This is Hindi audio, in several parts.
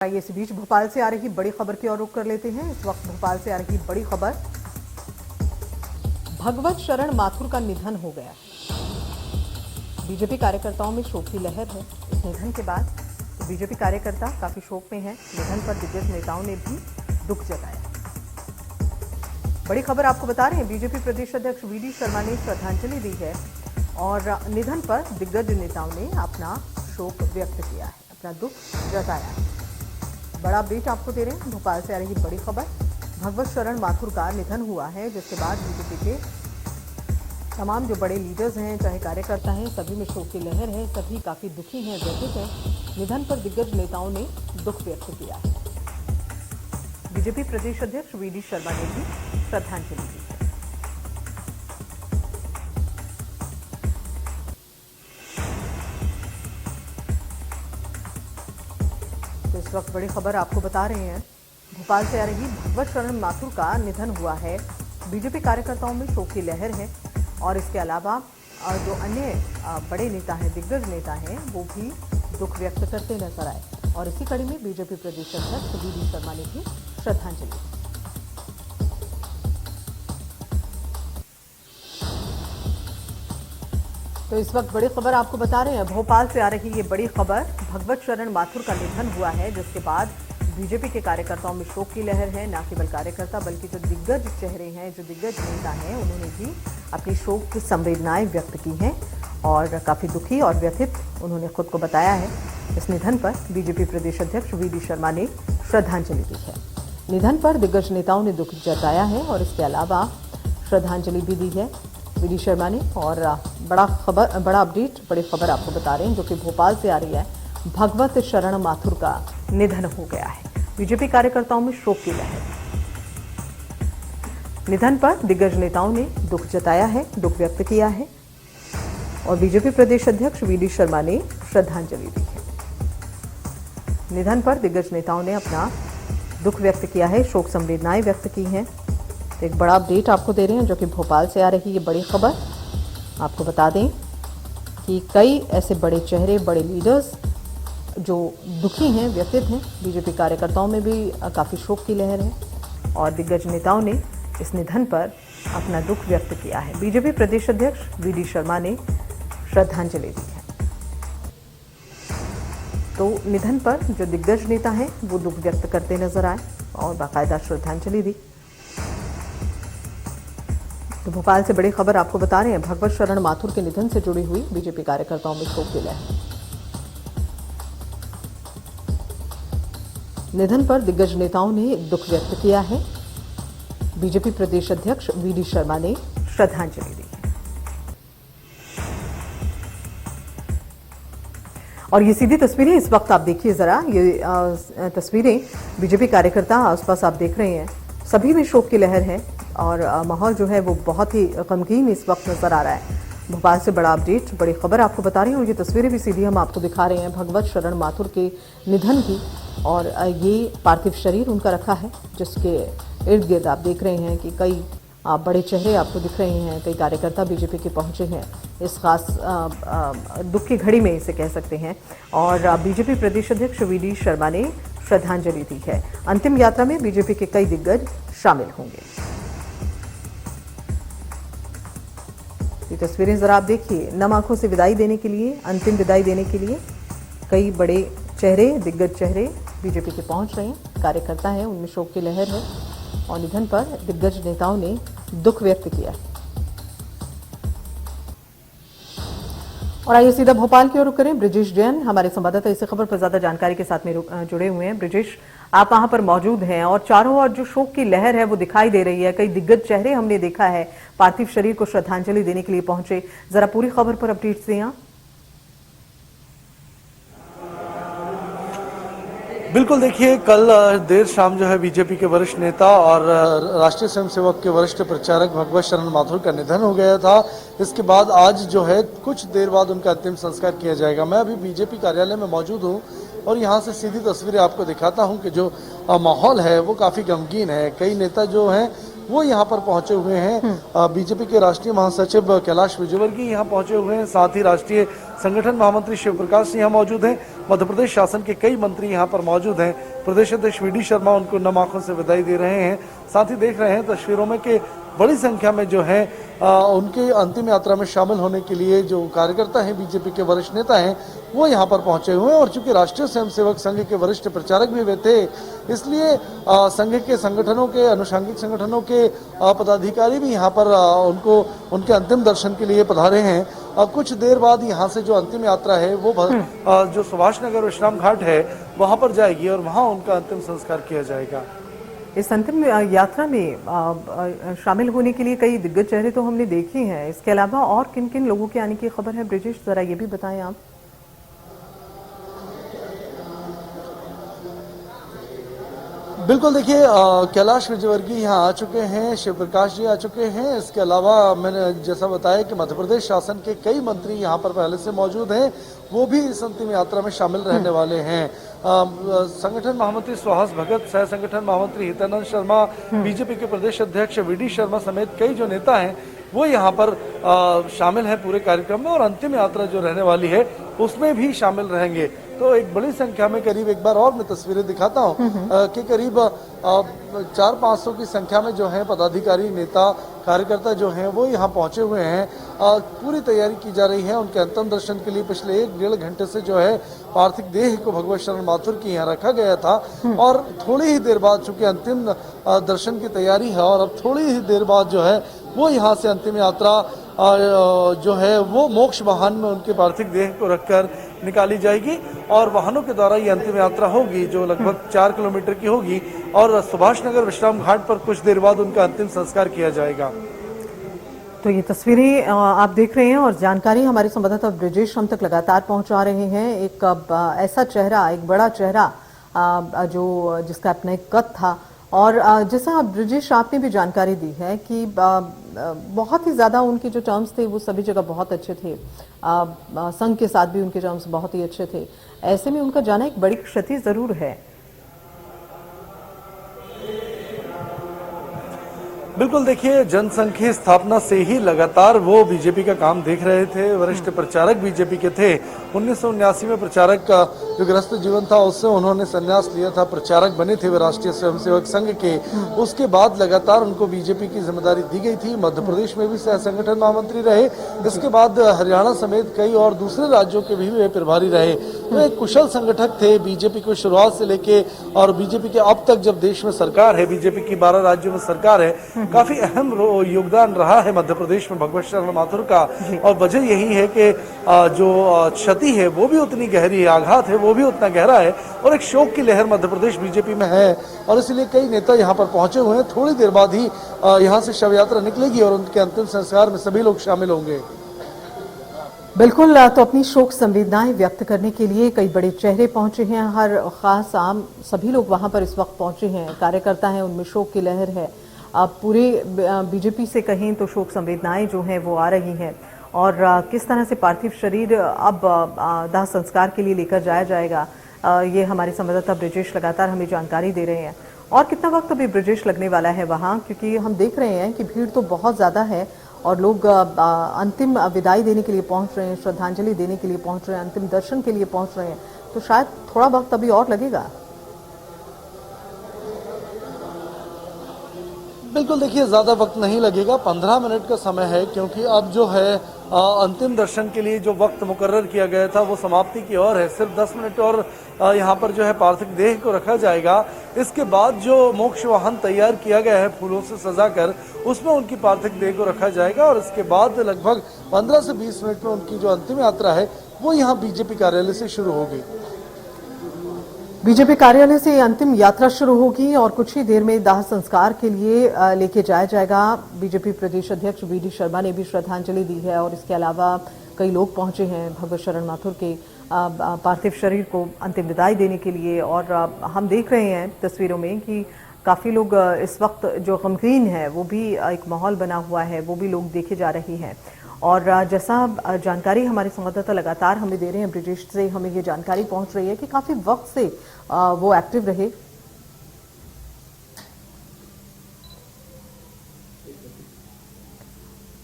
आइए इस बीच भोपाल से आ रही बड़ी खबर की ओर रुख कर लेते हैं। इस वक्त भोपाल से आ रही बड़ी खबर, भगवत शरण माथुर का निधन हो गया। बीजेपी कार्यकर्ताओं में शोक की लहर है। इस निधन के बाद बीजेपी कार्यकर्ता काफी शोक में हैं। निधन पर दिग्गज नेताओं ने भी दुख जताया। बड़ी खबर आपको बता रहे हैं, बीजेपी प्रदेश अध्यक्ष वीडी शर्मा ने श्रद्धांजलि दी है और निधन पर दिग्गज नेताओं ने अपना शोक व्यक्त किया है, अपना दुख जताया है। बड़ा अपडेट आपको दे रहे हैं। भोपाल से आ रही बड़ी खबर, भगवत शरण माथुर का निधन हुआ है, जिसके बाद बीजेपी के तमाम जो बड़े लीडर्स हैं, चाहे कार्यकर्ता हैं, सभी में शोक की लहर है। सभी काफी दुखी हैं, व्यथित हैं। निधन पर दिग्गज नेताओं ने दुख व्यक्त किया है। बीजेपी प्रदेश अध्यक्ष वीडी शर्मा ने भी श्रद्धांजलि दी है। तो इस वक्त बड़ी खबर आपको बता रहे हैं, भोपाल से आ रही भगवत शरण माथुर का निधन हुआ है। बीजेपी कार्यकर्ताओं में शोक की लहर है और इसके अलावा जो अन्य बड़े नेता हैं, दिग्गज नेता हैं, वो भी दुख व्यक्त करते नजर आए। और इसी कड़ी में बीजेपी प्रदेश अध्यक्ष वीडी शर्मा ने भी श्रद्धांजलि दी। तो इस वक्त बड़ी खबर आपको बता रहे हैं, भोपाल से आ रही ये बड़ी खबर, भगवत शरण माथुर का निधन हुआ है, जिसके बाद बीजेपी के कार्यकर्ताओं में शोक की लहर है। न केवल कार्यकर्ता बल्कि जो दिग्गज चेहरे हैं, जो दिग्गज नेता हैं, उन्होंने भी अपनी शोक की संवेदनाएं व्यक्त की हैं और काफी दुखी और व्यथित उन्होंने खुद को बताया है। इस निधन पर बीजेपी प्रदेश अध्यक्ष वीडी शर्मा ने श्रद्धांजलि दी है। निधन पर दिग्गज नेताओं ने दुख जताया है और इसके अलावा श्रद्धांजलि भी दी है वीडी शर्मा ने। और बड़ा अपडेट, बड़ी खबर आपको बता रहे हैं, जो कि भोपाल से आ रही है, भगवत शरण माथुर का निधन हो गया है। बीजेपी कार्यकर्ताओं में शोक की लहर। निधन पर दिग्गज नेताओं ने दुख जताया है, दुख व्यक्त किया है और बीजेपी प्रदेश अध्यक्ष वीडी शर्मा ने श्रद्धांजलि दी है। निधन पर दिग्गज नेताओं ने अपना दुख व्यक्त किया है, शोक संवेदनाएं व्यक्त की हैं। तो एक बड़ा अपडेट आपको दे रहे हैं, जो कि भोपाल से आ रही ये बड़ी खबर। आपको बता दें कि कई ऐसे बड़े चेहरे, बड़े लीडर्स जो दुखी हैं, व्यथित हैं। बीजेपी कार्यकर्ताओं में भी काफ़ी शोक की लहर है और दिग्गज नेताओं ने इस निधन पर अपना दुख व्यक्त किया है। बीजेपी प्रदेश अध्यक्ष वीडी शर्मा ने श्रद्धांजलि दी है। तो निधन पर जो दिग्गज नेता हैं, वो दुख व्यक्त करते नजर आए और बाकायदा श्रद्धांजलि दी। तो भोपाल से बड़ी खबर आपको बता रहे हैं, भगवत शरण माथुर के निधन से जुड़ी हुई बीजेपी कार्यकर्ताओं में शोक की लहर। निधन पर दिग्गज नेताओं ने दुख व्यक्त किया है। बीजेपी प्रदेश अध्यक्ष वीडी शर्मा ने श्रद्धांजलि दी है। और ये सीधी तस्वीरें इस वक्त आप देखिए जरा, ये तस्वीरें बीजेपी कार्यकर्ता आसपास आप देख रहे हैं, सभी में शोक की लहर है और माहौल जो है वो बहुत ही गमगीन इस वक्त नजर आ रहा है। भोपाल से बड़ा अपडेट, बड़ी खबर आपको बता रही हूँ। ये तस्वीरें भी सीधी हम आपको दिखा रहे हैं भगवत शरण माथुर के निधन की। और ये पार्थिव शरीर उनका रखा है, जिसके इर्द गिर्द आप देख रहे हैं कि कई बड़े चेहरे आपको दिख रहे हैं, कई कार्यकर्ता बीजेपी के पहुंचे हैं इस खास दुख की घड़ी में, इसे कह सकते हैं। और बीजेपी प्रदेश अध्यक्ष वीडी शर्मा ने श्रद्धांजलि दी है। अंतिम यात्रा में बीजेपी के कई दिग्गज शामिल होंगे। ये तस्वीरें जरा आप देखिए, नम आंखों से विदाई देने के लिए, अंतिम विदाई देने के लिए कई बड़े चेहरे, दिग्गज चेहरे बीजेपी के पहुंच रहे हैं। कार्यकर्ता हैं, उनमें शोक की लहर है और निधन पर दिग्गज नेताओं ने दुख व्यक्त किया। और आइए सीधा भोपाल की ओर रुख करें। ब्रिजेश जैन हमारे संवाददाता इस खबर पर ज्यादा जानकारी के साथ में जुड़े हुए हैं। ब्रिजेश, आप वहां पर मौजूद हैं और चारों ओर जो शोक की लहर है वो दिखाई दे रही है। कई दिग्गज चेहरे हमने देखा है पार्थिव शरीर को श्रद्धांजलि देने के लिए पहुंचे। जरा पूरी खबर पर अपडेट्स दें आप। बिल्कुल, देखिए कल देर शाम जो है बीजेपी के वरिष्ठ नेता और राष्ट्रीय स्वयंसेवक के वरिष्ठ प्रचारक भगवत शरण माथुर का निधन हो गया था। इसके बाद आज जो है कुछ देर बाद उनका अंतिम संस्कार किया जाएगा। मैं अभी बीजेपी कार्यालय में मौजूद हूं और यहां से सीधी तस्वीरें आपको दिखाता हूं कि जो माहौल है वो काफ़ी गमगीन है। कई नेता जो हैं वो यहाँ पर पहुंचे हुए हैं। बीजेपी के राष्ट्रीय महासचिव कैलाश विजयवर्गीय यहाँ पहुंचे हुए हैं, साथ ही राष्ट्रीय संगठन महामंत्री शिव प्रकाश सिंह यहाँ मौजूद हैं। मध्य प्रदेश शासन के कई मंत्री यहाँ पर मौजूद हैं। प्रदेश अध्यक्ष वी डी शर्मा उनको नम आंखों से विदाई दे रहे हैं। साथ ही देख रहे हैं तस्वीरों में कि बड़ी संख्या में जो है उनके अंतिम यात्रा में शामिल होने के लिए जो कार्यकर्ता हैं, बीजेपी के वरिष्ठ नेता हैं, वो यहाँ पर पहुंचे हुए हैं। और चूंकि राष्ट्रीय स्वयंसेवक संघ के वरिष्ठ प्रचारक भी वे थे, इसलिए संघ के संगठनों के, अनुषंगिक संगठनों के पदाधिकारी भी यहाँ पर उनको उनके अंतिम दर्शन के लिए पधारे हैं। कुछ देर बाद यहाँ से जो अंतिम यात्रा है वो जो सुभाष नगर विश्राम घाट है वहाँ पर जाएगी और वहाँ उनका अंतिम संस्कार किया जाएगा। इस अंतिम यात्रा में शामिल होने के लिए कई दिग्गज चेहरे तो हमने देखे हैं। इसके अलावा और किन किन लोगों के आने की खबर है ब्रिजेश, जरा ये भी बताएं आप। बिल्कुल, देखिए कैलाश विजयवर्गीय यहाँ आ चुके हैं, शिव प्रकाश जी आ चुके हैं। इसके अलावा मैंने जैसा बताया कि मध्य प्रदेश शासन के कई मंत्री यहाँ पर पहले से मौजूद हैं, वो भी इस अंतिम यात्रा में शामिल रहने वाले हैं। संगठन महामंत्री सुहास भगत, सह संगठन महामंत्री हितानंद शर्मा, बीजेपी के प्रदेश अध्यक्ष वी डी शर्मा समेत कई जो नेता हैं वो यहाँ पर शामिल हैं पूरे कार्यक्रम में, और अंतिम यात्रा जो रहने वाली है उसमें भी शामिल रहेंगे। तो एक बड़ी संख्या में, करीब एक बार और मैं तस्वीरें दिखाता हूँ कि करीब 400-500 की संख्या में जो है पदाधिकारी, नेता, कार्यकर्ता जो हैं वो यहाँ पहुंचे हुए हैं। पूरी तैयारी की जा रही है उनके अंतिम दर्शन के लिए। पिछले 1-1.5 घंटे से जो है पार्थिव देह को भगवत शरण माथुर की यहाँ रखा गया था, और थोड़ी ही देर बाद चूंकि अंतिम दर्शन की तैयारी है और अब थोड़ी ही देर बाद जो है वो यहाँ से अंतिम यात्रा जो है वो मोक्ष वाहन में उनके पार्थिव देह को रखकर निकाली जाएगी, और वाहनों के द्वारा ये अंतिम यात्रा होगी जो लगभग 4 किलोमीटर की होगी, और सुभाष नगर विश्राम घाट पर कुछ देर बाद उनका अंतिम संस्कार किया जाएगा। तो ये तस्वीरें आप देख रहे हैं और जानकारी हमारे संवाददाता ब्रिजेश हम तक लगातार पहुंचा रहे हैं। एक ऐसा चेहरा, एक बड़ा चेहरा जो जिसका अपना एक कद था, और जैसा ब्रिजेश आपने भी जानकारी दी है कि बहुत ही ज़्यादा उनके जो टर्म्स थे वो सभी जगह बहुत अच्छे थे, संघ के साथ भी उनके टर्म्स बहुत ही अच्छे थे। ऐसे में उनका जाना एक बड़ी क्षति ज़रूर है। बिल्कुल, देखिए जनसंघ की स्थापना से ही लगातार वो बीजेपी का काम देख रहे थे, वरिष्ठ प्रचारक बीजेपी के थे। 1979 में प्रचारक का जो ग्रस्त जीवन था उससे उन्होंने संन्यास लिया था, प्रचारक बने थे वे राष्ट्रीय स्वयंसेवक संघ के। उसके बाद लगातार उनको बीजेपी की जिम्मेदारी दी गई थी। मध्य प्रदेश में भी सह संगठन महामंत्री रहे, इसके बाद हरियाणा समेत कई और दूसरे राज्यों के भी वे प्रभारी रहे। तो एक कुशल संगठक थे बीजेपी को शुरुआत से लेके, और बीजेपी के अब तक जब देश में सरकार है, बीजेपी की 12 राज्यों में सरकार है, काफी अहम योगदान रहा है मध्य प्रदेश में भगवत शरण माथुर का। और वजह यही है कि जो क्षति है वो भी उतनी गहरी है, आघात है वो भी उतना गहरा है, और एक शोक की लहर मध्य प्रदेश बीजेपी में है, और इसलिए कई नेता यहाँ पर पहुंचे हुए हैं। थोड़ी देर बाद ही यहाँ से शव यात्रा निकलेगी और उनके अंतिम संस्कार में सभी लोग शामिल होंगे। बिल्कुल, तो अपनी शोक संवेदनाएं व्यक्त करने के लिए कई बड़े चेहरे पहुंचे हैं। हर खास आम सभी लोग वहां पर इस वक्त पहुंचे हैं, कार्यकर्ता हैं, उनमें शोक की लहर है। अब पूरे बीजेपी से कहें तो शोक संवेदनाएं जो हैं वो आ रही हैं, और किस तरह से पार्थिव शरीर अब दाह संस्कार के लिए लेकर जाया जाएगा, ये हमारे संवाददाता ब्रिजेश लगातार हमें जानकारी दे रहे हैं। और कितना वक्त अभी ब्रिजेश लगने वाला है वहाँ, क्योंकि हम देख रहे हैं कि भीड़ तो बहुत ज़्यादा है और लोग अंतिम विदाई देने के लिए पहुँच रहे हैं, श्रद्धांजलि देने के लिए पहुँच रहे हैं, अंतिम दर्शन के लिए पहुँच रहे हैं, तो शायद थोड़ा वक्त अभी और लगेगा। बिल्कुल, देखिए ज़्यादा वक्त नहीं लगेगा, 15 मिनट का समय है, क्योंकि अब जो है अंतिम दर्शन के लिए जो वक्त मुकर्रर किया गया था वो समाप्ति की ओर है। सिर्फ 10 मिनट और यहाँ पर जो है पार्थिव देह को रखा जाएगा। इसके बाद जो मोक्ष वाहन तैयार किया गया है फूलों से सजाकर, उसमें उनकी पार्थिव देह को रखा जाएगा, और इसके बाद लगभग 15 से 20 मिनट में उनकी जो अंतिम यात्रा है वो यहाँ बीजेपी कार्यालय से शुरू होगी। बीजेपी कार्यालय से अंतिम यात्रा शुरू होगी और कुछ ही देर में दाह संस्कार के लिए लेके जाया जाएगा। बीजेपी प्रदेश अध्यक्ष वी डी शर्मा ने भी श्रद्धांजलि दी है, और इसके अलावा कई लोग पहुंचे हैं भगवत शरण माथुर के पार्थिव शरीर को अंतिम विदाई देने के लिए। और हम देख रहे हैं तस्वीरों में कि काफ़ी लोग इस वक्त जो गमगीन है, वो भी एक माहौल बना हुआ है, वो भी लोग देखे जा रही हैं। और जैसा जानकारी हमारे संवाददाता लगातार हमें दे रहे हैं, ब्रिजेश से हमें ये जानकारी पहुंच रही है कि काफ़ी वक्त से वो एक्टिव रहे।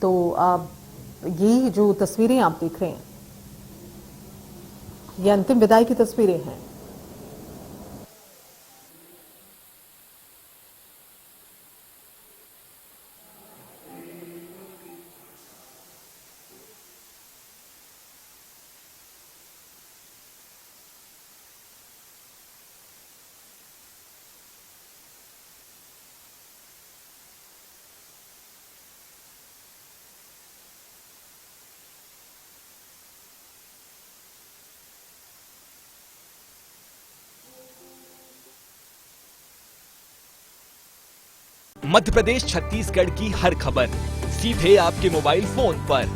तो ये जो तस्वीरें आप देख रहे हैं, ये अंतिम विदाई की तस्वीरें हैं। मध्य प्रदेश छत्तीसगढ़ की हर खबर सीधे आपके मोबाइल फोन पर,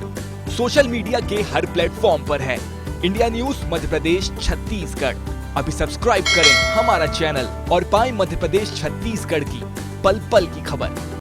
सोशल मीडिया के हर प्लेटफॉर्म पर है। इंडिया न्यूज मध्य प्रदेश छत्तीसगढ़, अभी सब्सक्राइब करें हमारा चैनल और पाएं मध्य प्रदेश छत्तीसगढ़ की पल पल की खबर।